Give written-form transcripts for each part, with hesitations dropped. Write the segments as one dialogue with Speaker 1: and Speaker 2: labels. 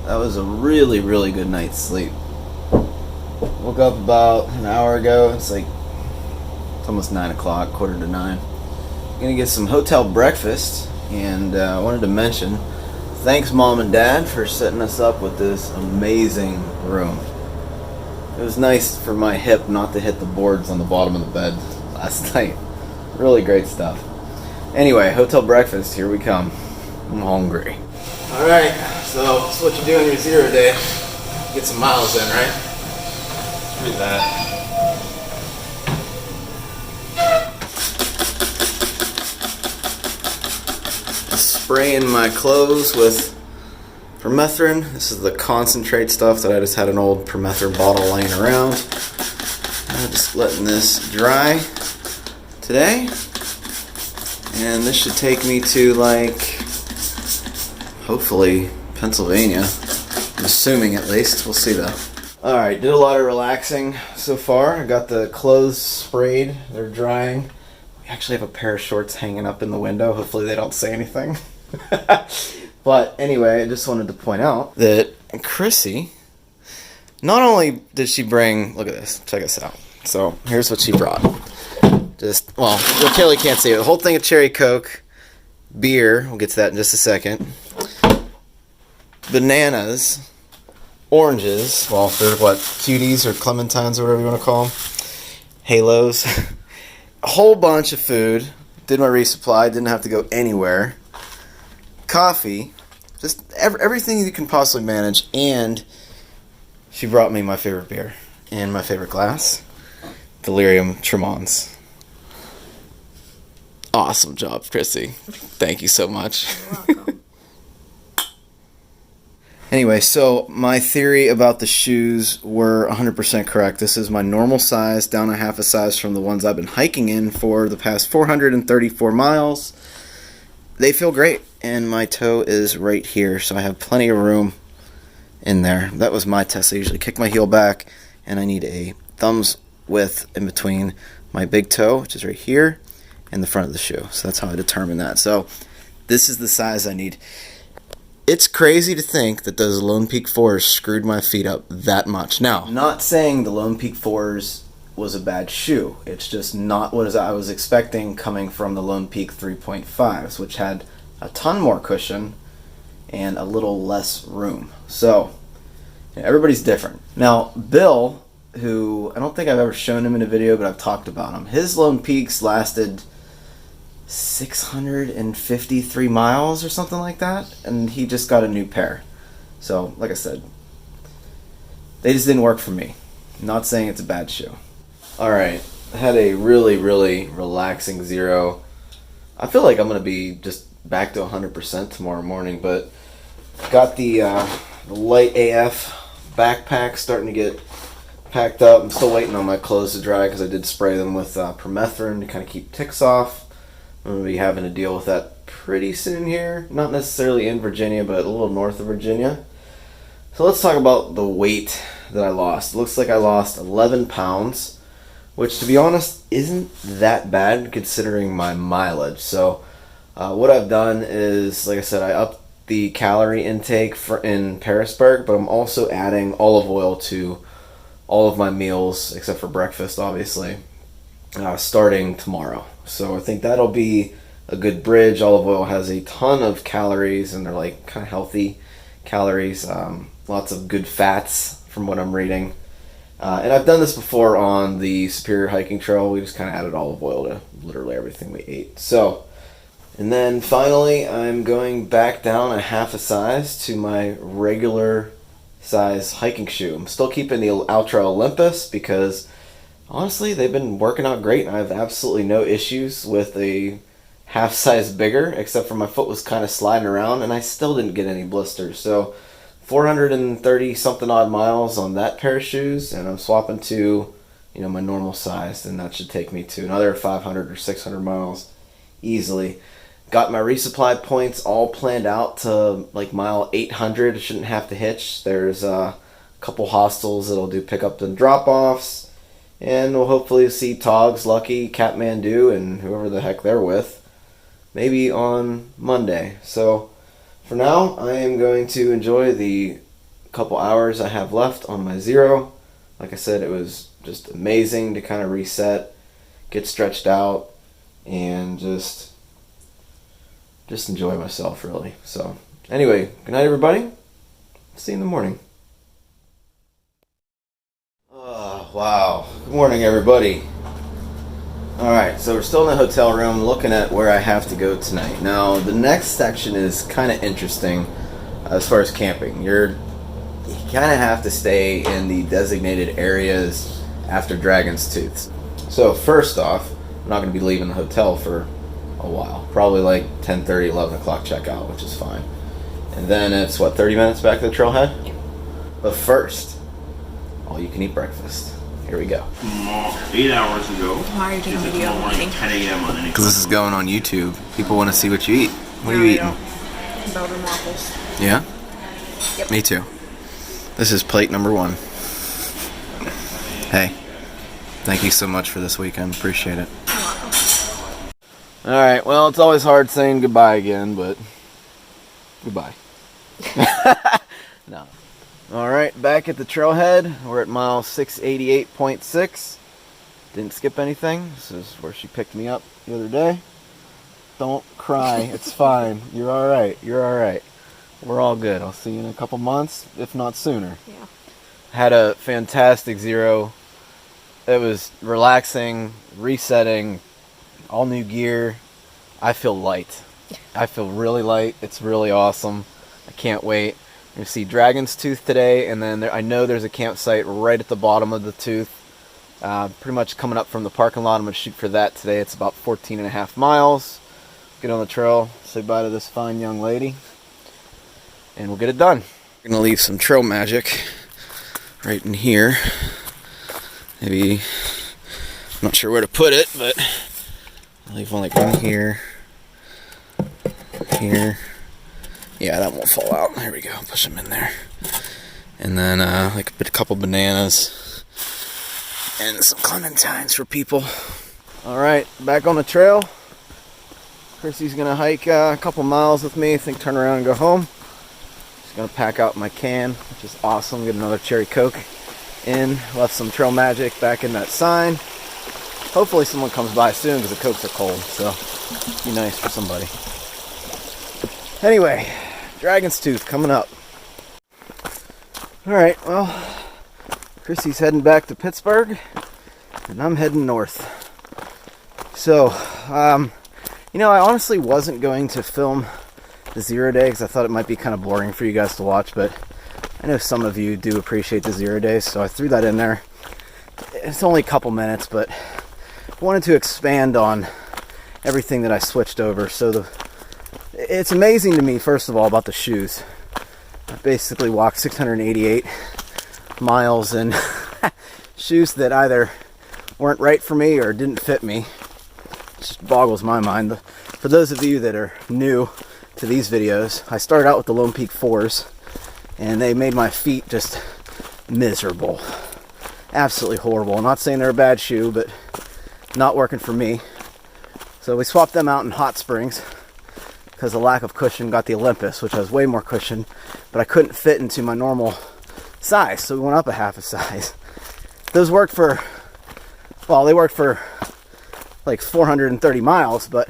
Speaker 1: That was a really, really good night's sleep. Woke up about an hour ago. It's almost 9 o'clock, quarter to 9. Gonna get some hotel breakfast, and I wanted to mention, thanks Mom and Dad for setting us up with this amazing room. It was nice for my hip not to hit the boards on the bottom of the bed last night. Really great stuff. Anyway, hotel breakfast, here we come. I'm hungry. Alright, so that's what you do on your 0 day. Get some miles in, right? Let's read that. Spraying my clothes with permethrin. This is the concentrate stuff that I just had an old permethrin bottle laying around. I'm just letting this dry today. And this should take me to, hopefully, Pennsylvania. I'm assuming, at least. We'll see, though. Alright, did a lot of relaxing so far. I got the clothes sprayed. They're drying. We actually have a pair of shorts hanging up in the window. Hopefully they don't say anything. But anyway, I just wanted to point out that Chrissy, not only did she bring, look at this, check this out. So here's what she brought. Kelly can't see it. A whole thing of cherry Coke, beer, we'll get to that in just a second, bananas, oranges, well, they're what, cuties or clementines or whatever you want to call them, halos, a whole bunch of food, did my resupply, didn't have to go anywhere, coffee, just everything you can possibly manage, and she brought me my favorite beer and my favorite glass, Delirium Tremons. Awesome job, Chrissy. Thank you so much.
Speaker 2: You're welcome.
Speaker 1: Anyway, so my theory about the shoes were 100% correct. This is my normal size, down a half a size from the ones I've been hiking in for the past 434 miles. They feel great, and my toe is right here, so I have plenty of room in there. That was my test. I usually kick my heel back, and I need a thumb's width in between my big toe, which is right here, and the front of the shoe. So that's how I determine that. So this is the size I need. It's crazy to think that those Lone Peak 4s screwed my feet up that much. Now, not saying the Lone Peak 4s was a bad shoe. It's just not what I was expecting coming from the Lone Peak 3.5s, which had a ton more cushion and a little less room. So everybody's different. Now, Bill, who I don't think I've ever shown him in a video, but I've talked about him. His Lone Peaks lasted 653 miles or something like that, and he just got a new pair. So, like I said, they just didn't work for me. Not saying it's a bad shoe. Alright, I had a really, really relaxing 0. I feel like I'm going to be just back to 100% tomorrow morning, but got the light AF backpack starting to get packed up. I'm still waiting on my clothes to dry because I did spray them with permethrin to kind of keep ticks off. I'm going to be having to deal with that pretty soon here. Not necessarily in Virginia, but a little north of Virginia. So let's talk about the weight that I lost. It looks like I lost 11 pounds, which to be honest isn't that bad considering my mileage. So what I've done is, like I said, I upped the calorie intake in Pearisburg, but I'm also adding olive oil to all of my meals, except for breakfast, obviously, starting tomorrow. So I think that'll be a good bridge. Olive oil has a ton of calories, and they're kind of healthy calories. Lots of good fats from what I'm reading. And I've done this before on the Superior Hiking Trail. We just kind of added olive oil to literally everything we ate. So, and then finally, I'm going back down a half a size to my regular size hiking shoe. I'm still keeping the Ultra Olympus because honestly, they've been working out great, and I have absolutely no issues with a half size bigger, except for my foot was kind of sliding around, and I still didn't get any blisters. So 430 something odd miles on that pair of shoes, and I'm swapping to my normal size, and that should take me to another 500 or 600 miles easily. Got my resupply points all planned out to mile 800. I shouldn't have to hitch. There's a couple hostels that'll do pickup and drop-offs. And we'll hopefully see Togs, Lucky, Kathmandu, and whoever the heck they're with, maybe on Monday. So for now, I am going to enjoy the couple hours I have left on my zero. Like I said, it was just amazing to kind of reset, get stretched out, and just enjoy myself, really. So anyway, good night, everybody. See you in the morning. Oh, wow. Good morning, everybody. Alright, so we're still in the hotel room looking at where I have to go tonight. Now, the next section is kind of interesting as far as camping. You kind of have to stay in the designated areas after Dragon's Tooth. So first off, I'm not going to be leaving the hotel for a while. Probably like 10:30, 11 o'clock checkout, which is fine. And then it's, what, 30 minutes back to the trailhead? Yeah. But first, all you can eat breakfast. Here we go.
Speaker 2: 8 hours ago.
Speaker 3: Why are you taking video of
Speaker 2: morning, 10 a.m. on any.
Speaker 1: Because this is going on YouTube. People want to see what you eat. What are you eating?
Speaker 3: Belgian waffles.
Speaker 1: Yeah?
Speaker 3: Yep.
Speaker 1: Me too. This is plate number 1. Hey, thank you so much for this weekend. Appreciate it. Alright, well, it's always hard saying goodbye again, but goodbye. No. Alright, back at the trailhead. We're at mile 688.6. Didn't skip anything. This is where she picked me up the other day. Don't cry. It's fine. You're alright. You're alright. We're all good. I'll see you in a couple months, if not sooner.
Speaker 3: Yeah.
Speaker 1: Had a fantastic zero. It was relaxing, resetting, all new gear. I feel light. I feel really light. It's really awesome. I can't wait. You see Dragon's Tooth today, and then I know there's a campsite right at the bottom of the tooth. Pretty much coming up from the parking lot. I'm going to shoot for that today. It's about 14 and a half miles. Get on the trail, say bye to this fine young lady, and we'll get it done. We're going to leave some trail magic right in here. Maybe, I'm not sure where to put it, but I'll leave one like right here. Here. Yeah, that won't fall out. There we go. Push them in there. And then like a couple bananas and some clementines for people. Alright, back on the trail. Chrissy's going to hike a couple miles with me. I think turn around and go home. Just going to pack out my can, which is awesome. Get another cherry Coke in. Left some trail magic back in that sign. Hopefully someone comes by soon because the Cokes are cold. So, be nice for somebody. Anyway, Dragon's Tooth coming up. Alright, well, Chrissy's heading back to Pittsburgh, and I'm heading north. So, you know, I honestly wasn't going to film the 0 day because I thought it might be kind of boring for you guys to watch, but I know some of you do appreciate the 0 days, so I threw that in there. It's only a couple minutes, but I wanted to expand on everything that I switched over. So it's amazing to me, first of all, about the shoes. I basically walked 688 miles in shoes that either weren't right for me or didn't fit me. It just boggles my mind. For those of you that are new to these videos, I started out with the Lone Peak 4s, and they made my feet just miserable. Absolutely horrible. I'm not saying they're a bad shoe, but not working for me. So we swapped them out in Hot Springs because the lack of cushion got the Olympus, which has way more cushion, but I couldn't fit into my normal size, so we went up a half a size. Those worked for, well, they worked for like 430 miles, but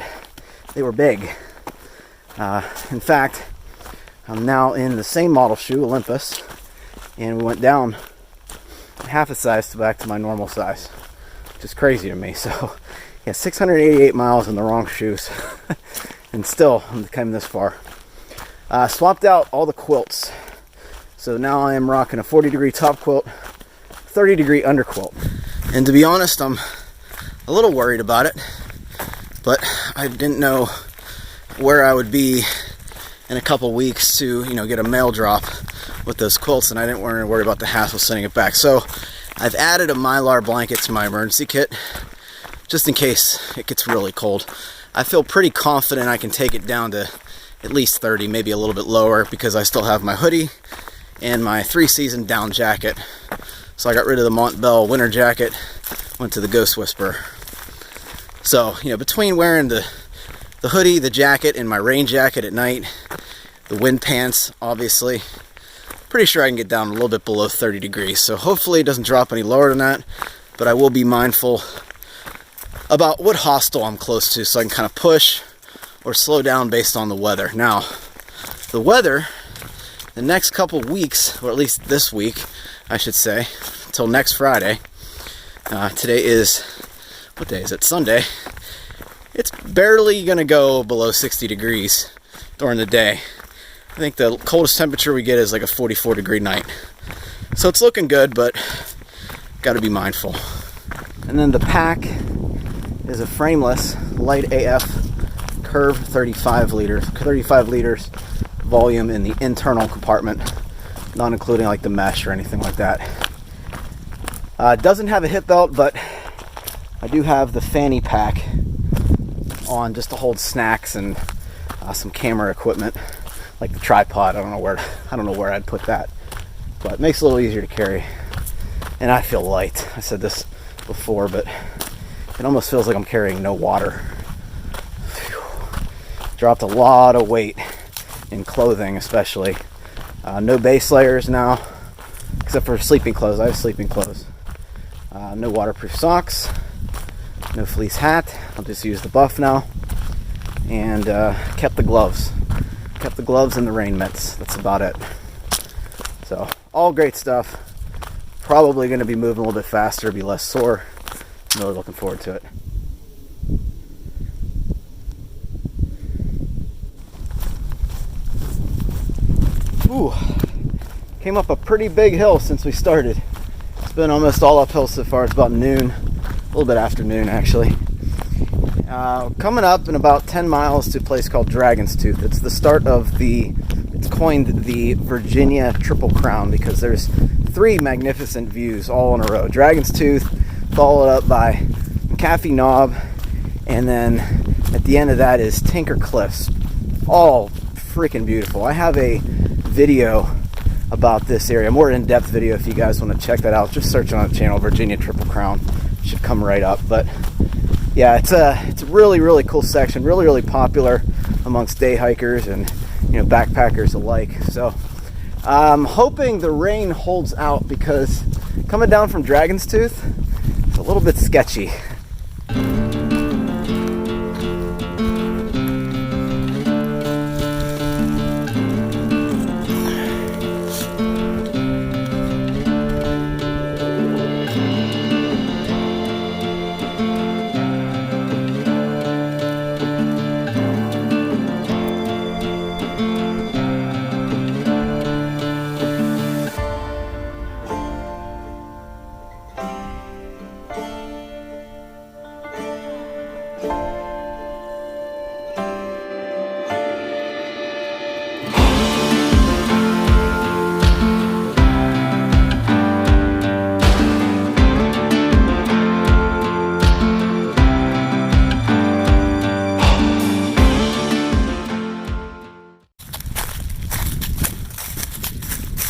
Speaker 1: they were big. In fact, I'm now in the same model shoe, Olympus, and we went down half a size to back to my normal size, which is crazy to me. So, yeah, 688 miles in the wrong shoes. And still, I'm coming this far. Swapped out all the quilts. So now I am rocking a 40-degree top quilt, 30-degree under quilt. And to be honest, I'm a little worried about it, but I didn't know where I would be in a couple weeks to, you know, get a mail drop with those quilts, and I didn't want to worry about the hassle sending it back. So I've added a Mylar blanket to my emergency kit, just in case it gets really cold. I feel pretty confident I can take it down to at least 30, maybe a little bit lower, because I still have my hoodie and my 3-season down jacket. So I got rid of the Montbell winter jacket, went to the Ghost Whisperer. So, you know, between wearing the hoodie, the jacket, and my rain jacket at night, the wind pants, obviously, pretty sure I can get down a little bit below 30 degrees. So hopefully it doesn't drop any lower than that, but I will be mindful about what hostel I'm close to so I can kind of push or slow down based on the weather. Now, the weather, the next couple weeks, or at least this week, I should say, until next Friday. Today is, what day is it? Sunday. It's barely gonna go below 60 degrees during the day. I think the coldest temperature we get is like a 44 degree night. So it's looking good, but gotta be mindful. And then the pack is a frameless, light AF Curve 35 liters volume in the internal compartment, not including like the mesh or anything like that. It doesn't have a hip belt, but I do have the fanny pack on just to hold snacks and some camera equipment, like the tripod. I don't know where I'd put that, but it makes it a little easier to carry. And I feel light. I said this before, but it almost feels like I'm carrying no water. Whew. Dropped a lot of weight in clothing, especially. No base layers now, except for sleeping clothes. I have sleeping clothes. No waterproof socks. No fleece hat. I'll just use the buff now. And kept the gloves. Kept the gloves and the rain mitts. That's about it. So, all great stuff. Probably going to be moving a little bit faster, be less sore. I'm really looking forward to it. Ooh, came up a pretty big hill since we started. It's been almost all uphill so far. It's about noon, a little bit after noon actually. Coming up in about 10 miles to a place called Dragon's Tooth. It's the start of it's coined the Virginia Triple Crown because there's 3 magnificent views all in a row. Dragon's Tooth, followed up by McAfee Knob, and then at the end of that is Tinker Cliffs. All freaking beautiful. I have a video about this area, a more in-depth video if you guys want to check that out. Just search on the channel, Virginia Triple Crown. Should come right up. But yeah, it's a really, really cool section, really popular amongst day hikers and backpackers alike. So I'm hoping the rain holds out because coming down from Dragon's Tooth, it's a little bit sketchy.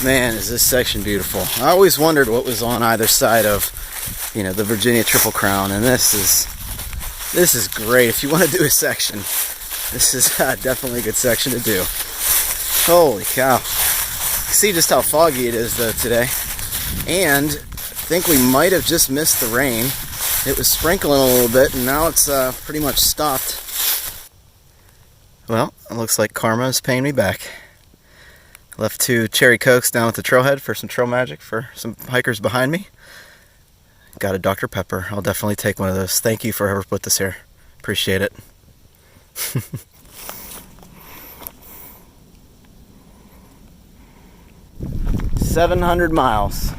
Speaker 1: Man, is this section beautiful. I always wondered what was on either side of, the Virginia Triple Crown, and this is great. If you want to do a section, this is definitely a good section to do. Holy cow. See just how foggy it is though today. And I think we might have just missed the rain. It was sprinkling a little bit, and now it's pretty much stopped. Well, it looks like karma is paying me back. Left 2 cherry cokes down at the trailhead for some trail magic for some hikers behind me. Got a Dr. Pepper. I'll definitely take one of those. Thank you for whoever put this here. Appreciate it. 700 miles.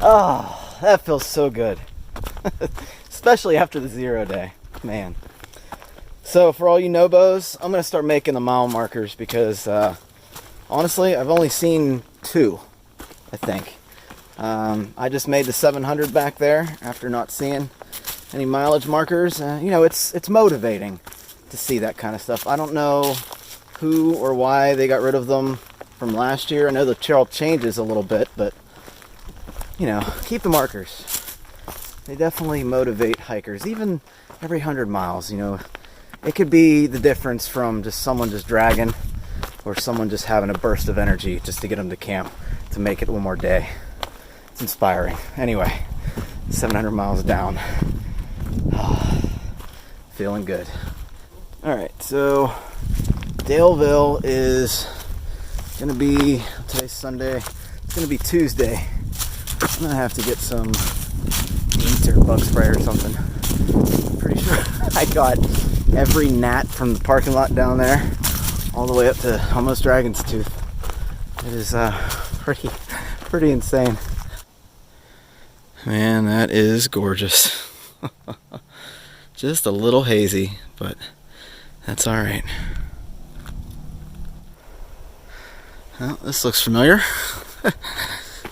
Speaker 1: Oh, that feels so good. Especially after the 0 day. Man. So for all you Nobos, I'm going to start making the mile markers because honestly, I've only seen 2, I think. I just made the 700 back there after not seeing any mileage markers. It's motivating to see that kind of stuff. I don't know who or why they got rid of them from last year. I know the trail changes a little bit, but keep the markers. They definitely motivate hikers, even every 100 miles. It could be the difference from just someone just dragging or someone just having a burst of energy just to get them to camp, to make it one more day. It's inspiring. Anyway, 700 miles down. Feeling good. Alright, so Daleville is gonna be, today's Sunday, it's gonna be Tuesday. I'm gonna have to get some meat or bug spray or something. I'm pretty sure I got every gnat from the parking lot down there all the way up to almost Dragon's Tooth. It is pretty insane. Man, that is gorgeous. Just a little hazy, but that's alright. Well, this looks familiar.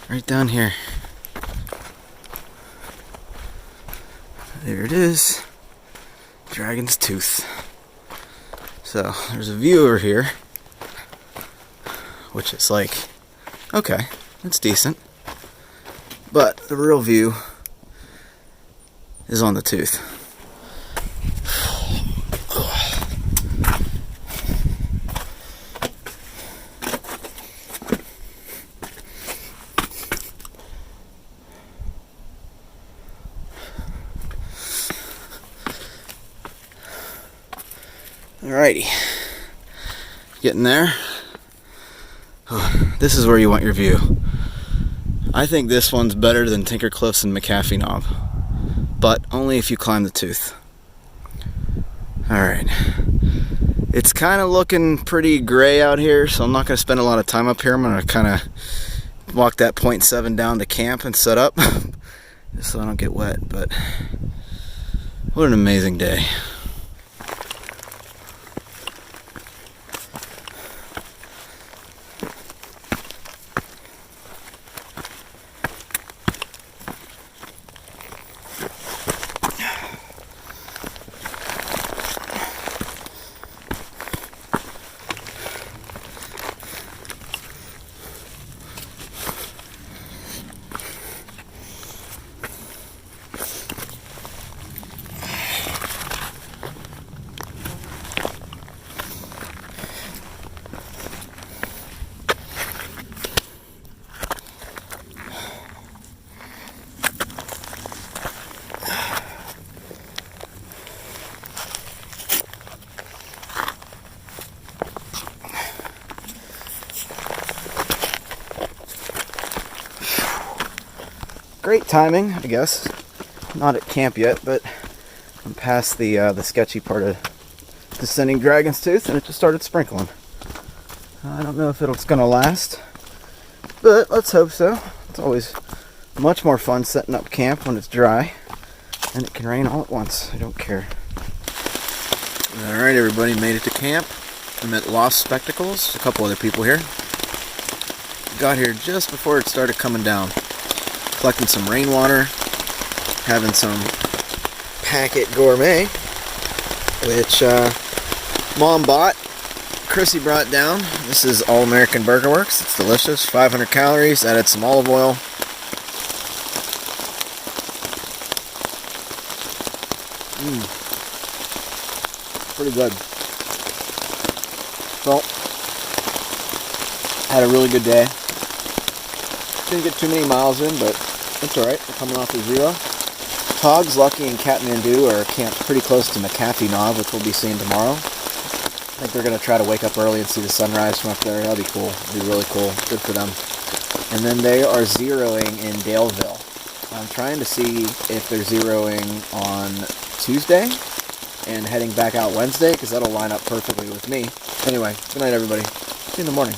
Speaker 1: Right down here. There it is. Dragon's Tooth. So, there's a view over here, which is like, okay, it's decent. But the real view is on the tooth. Alrighty, getting there. Oh, this is where you want your view. I think this one's better than Tinker Cliffs and McAfee Knob, but only if you climb the tooth. Alright, it's kind of looking pretty gray out here, so I'm not going to spend a lot of time up here. I'm going to kind of walk that 0.7 down to camp and set up, just so I don't get wet. But what an amazing day. Great timing, I guess. Not at camp yet, but I'm past the sketchy part of descending Dragon's Tooth, and it just started sprinkling. I don't know if it's gonna last, but let's hope so. It's always much more fun setting up camp when it's dry, and it can rain all at once. I don't care. Alright, everybody made it to camp. I met Lost Spectacles, a couple other people here. Got here just before it started coming down. Collecting some rainwater, having some packet gourmet, which Mom bought, Chrissy brought down. This is All American Burger Works. It's delicious, 500 calories, added some olive oil. Pretty good. So, had a really good day. Didn't get too many miles in, but it's alright. We're coming off of 0. Togs, Lucky, and Kathmandu are camped pretty close to McAfee Knob, which we'll be seeing tomorrow. I think they're going to try to wake up early and see the sunrise from up there. That'll be cool. It'll be really cool. Good for them. And then they are zeroing in Daleville. I'm trying to see if they're zeroing on Tuesday and heading back out Wednesday, because that'll line up perfectly with me. Anyway, good night, everybody. See you in the morning.